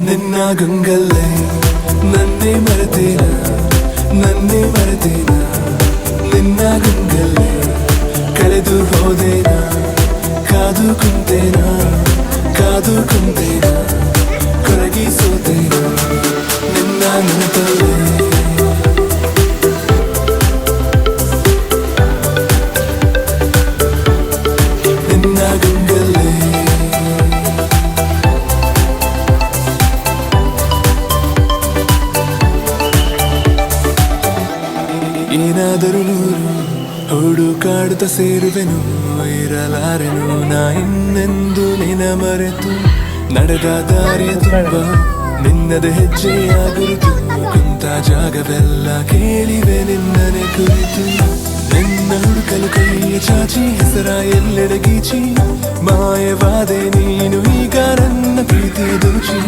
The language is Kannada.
ನಿನ್ನ ಗಂಗಲ್ಲೇ ನನ್ನೇ ಮರೆತೇನ ನಿನ್ನ ಗಂಗಲ್ಲೇ ಕಳೆದು ಹೋದೇನ ಕಾದು ಕುಂತೇನ ಕೊರಗಿ ಸೋತೇನ ನಿನ್ನ ನೆನಪಲ್ಲೇ ನಿನ್ನ ಗಂಗಲ್ಲೇ ಏನಾದರೂ ನೂರು ಹುಡುಕಾಡುತ್ತ ಸೇರುವೆನು ಇರಲಾರೆನು ನಾ ಇನ್ನೆಂದು ನಿನ ಮರೆತು ನಡೆದ ದಾರಿಯ ತುಂಬ ನಿನ್ನದ ಹೆಜ್ಜೆಯ ಗುರುತು ಕುಂತ ಜಾಗವೆಲ್ಲ ಕೇಳಿವೆ ನಿನ್ನನೆ ಕುರಿತು ನಿನ್ನ ಹುಡುಕಲು ಕೈಯ ಚಾಚಿ ಹೆಸರ ಎಲ್ಲೆಡೆ ಗೀಚಿ ಮಾಯವಾದೆ ನೀನು ಈಗ ನನ್ನ ಪ್ರೀತಿಯ ದೋಚಿ